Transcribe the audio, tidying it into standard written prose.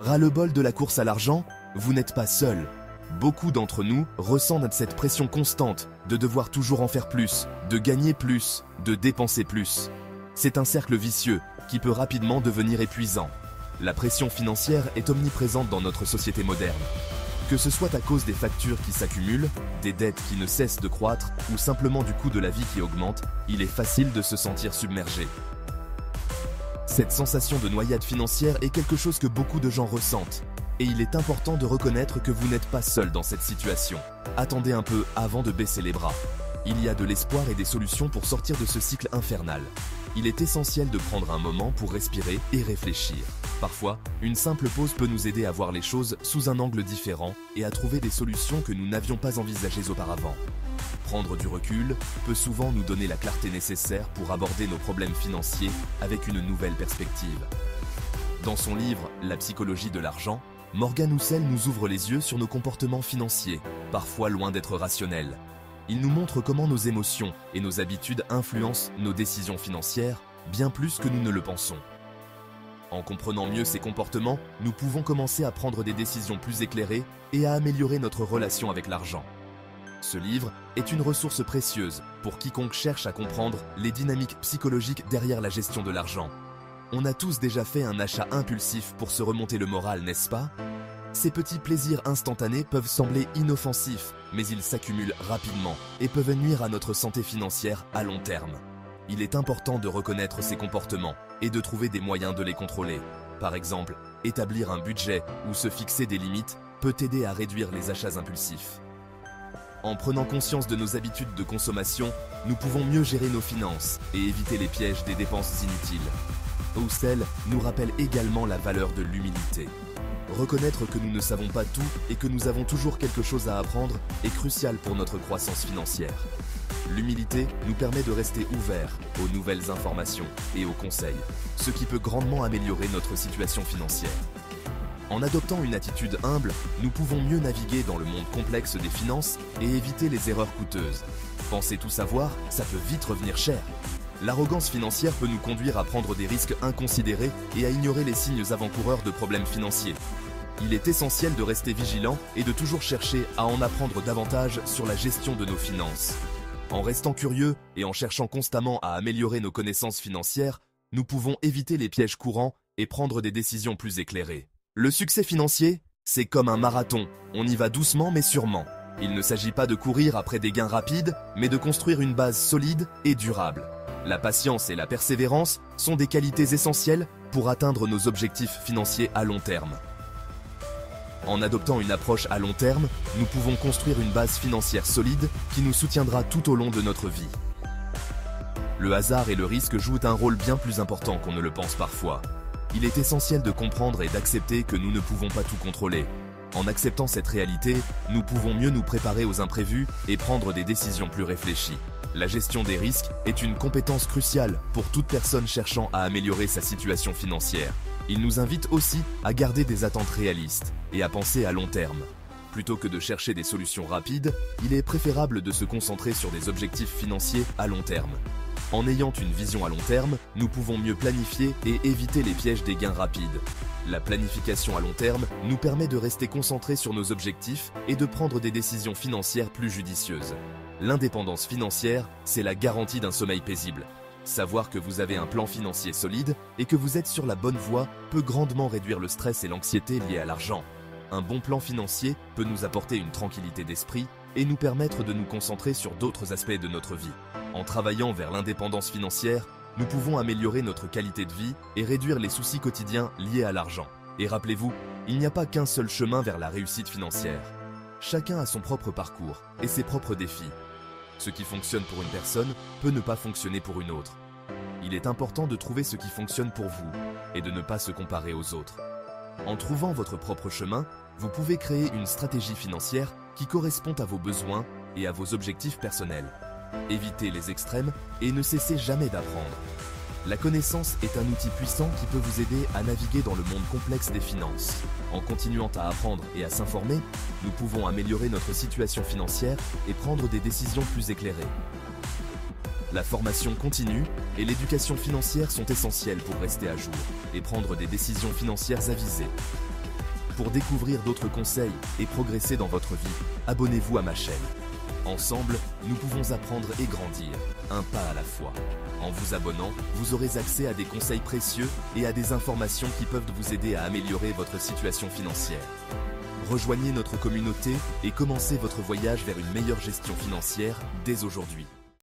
Ras-le-bol de la course à l'argent? Vous n'êtes pas seul. Beaucoup d'entre nous ressentent cette pression constante de devoir toujours en faire plus, de gagner plus, de dépenser plus. C'est un cercle vicieux qui peut rapidement devenir épuisant. La pression financière est omniprésente dans notre société moderne. Que ce soit à cause des factures qui s'accumulent, des dettes qui ne cessent de croître ou simplement du coût de la vie qui augmente, il est facile de se sentir submergé. Cette sensation de noyade financière est quelque chose que beaucoup de gens ressentent. Et il est important de reconnaître que vous n'êtes pas seul dans cette situation. Attendez un peu avant de baisser les bras. Il y a de l'espoir et des solutions pour sortir de ce cycle infernal. Il est essentiel de prendre un moment pour respirer et réfléchir. Parfois, une simple pause peut nous aider à voir les choses sous un angle différent et à trouver des solutions que nous n'avions pas envisagées auparavant. Prendre du recul peut souvent nous donner la clarté nécessaire pour aborder nos problèmes financiers avec une nouvelle perspective. Dans son livre « La psychologie de l'argent », Morgan Housel nous ouvre les yeux sur nos comportements financiers, parfois loin d'être rationnels. Il nous montre comment nos émotions et nos habitudes influencent nos décisions financières, bien plus que nous ne le pensons. En comprenant mieux ces comportements, nous pouvons commencer à prendre des décisions plus éclairées et à améliorer notre relation avec l'argent. Ce livre est une ressource précieuse pour quiconque cherche à comprendre les dynamiques psychologiques derrière la gestion de l'argent. On a tous déjà fait un achat impulsif pour se remonter le moral, n'est-ce pas? Ces petits plaisirs instantanés peuvent sembler inoffensifs, mais ils s'accumulent rapidement et peuvent nuire à notre santé financière à long terme. Il est important de reconnaître ces comportements et de trouver des moyens de les contrôler. Par exemple, établir un budget ou se fixer des limites peut aider à réduire les achats impulsifs. En prenant conscience de nos habitudes de consommation, nous pouvons mieux gérer nos finances et éviter les pièges des dépenses inutiles. Housel nous rappelle également la valeur de l'humilité. Reconnaître que nous ne savons pas tout et que nous avons toujours quelque chose à apprendre est crucial pour notre croissance financière. L'humilité nous permet de rester ouverts aux nouvelles informations et aux conseils, ce qui peut grandement améliorer notre situation financière. En adoptant une attitude humble, nous pouvons mieux naviguer dans le monde complexe des finances et éviter les erreurs coûteuses. Penser tout savoir, ça peut vite revenir cher. L'arrogance financière peut nous conduire à prendre des risques inconsidérés et à ignorer les signes avant-coureurs de problèmes financiers. Il est essentiel de rester vigilant et de toujours chercher à en apprendre davantage sur la gestion de nos finances. En restant curieux et en cherchant constamment à améliorer nos connaissances financières, nous pouvons éviter les pièges courants et prendre des décisions plus éclairées. Le succès financier, c'est comme un marathon, on y va doucement mais sûrement. Il ne s'agit pas de courir après des gains rapides, mais de construire une base solide et durable. La patience et la persévérance sont des qualités essentielles pour atteindre nos objectifs financiers à long terme. En adoptant une approche à long terme, nous pouvons construire une base financière solide qui nous soutiendra tout au long de notre vie. Le hasard et le risque jouent un rôle bien plus important qu'on ne le pense parfois. Il est essentiel de comprendre et d'accepter que nous ne pouvons pas tout contrôler. En acceptant cette réalité, nous pouvons mieux nous préparer aux imprévus et prendre des décisions plus réfléchies. La gestion des risques est une compétence cruciale pour toute personne cherchant à améliorer sa situation financière. Il nous invite aussi à garder des attentes réalistes et à penser à long terme. Plutôt que de chercher des solutions rapides, il est préférable de se concentrer sur des objectifs financiers à long terme. En ayant une vision à long terme, nous pouvons mieux planifier et éviter les pièges des gains rapides. La planification à long terme nous permet de rester concentrés sur nos objectifs et de prendre des décisions financières plus judicieuses. L'indépendance financière, c'est la garantie d'un sommeil paisible. Savoir que vous avez un plan financier solide et que vous êtes sur la bonne voie peut grandement réduire le stress et l'anxiété liés à l'argent. Un bon plan financier peut nous apporter une tranquillité d'esprit et nous permettre de nous concentrer sur d'autres aspects de notre vie. En travaillant vers l'indépendance financière, nous pouvons améliorer notre qualité de vie et réduire les soucis quotidiens liés à l'argent. Et rappelez-vous, il n'y a pas qu'un seul chemin vers la réussite financière. Chacun a son propre parcours et ses propres défis. Ce qui fonctionne pour une personne peut ne pas fonctionner pour une autre. Il est important de trouver ce qui fonctionne pour vous et de ne pas se comparer aux autres. En trouvant votre propre chemin, vous pouvez créer une stratégie financière qui correspond à vos besoins et à vos objectifs personnels. Évitez les extrêmes et ne cessez jamais d'apprendre. La connaissance est un outil puissant qui peut vous aider à naviguer dans le monde complexe des finances. En continuant à apprendre et à s'informer, nous pouvons améliorer notre situation financière et prendre des décisions plus éclairées. La formation continue et l'éducation financière sont essentielles pour rester à jour et prendre des décisions financières avisées. Pour découvrir d'autres conseils et progresser dans votre vie, abonnez-vous à ma chaîne. Ensemble, nous pouvons apprendre et grandir, un pas à la fois. En vous abonnant, vous aurez accès à des conseils précieux et à des informations qui peuvent vous aider à améliorer votre situation financière. Rejoignez notre communauté et commencez votre voyage vers une meilleure gestion financière dès aujourd'hui.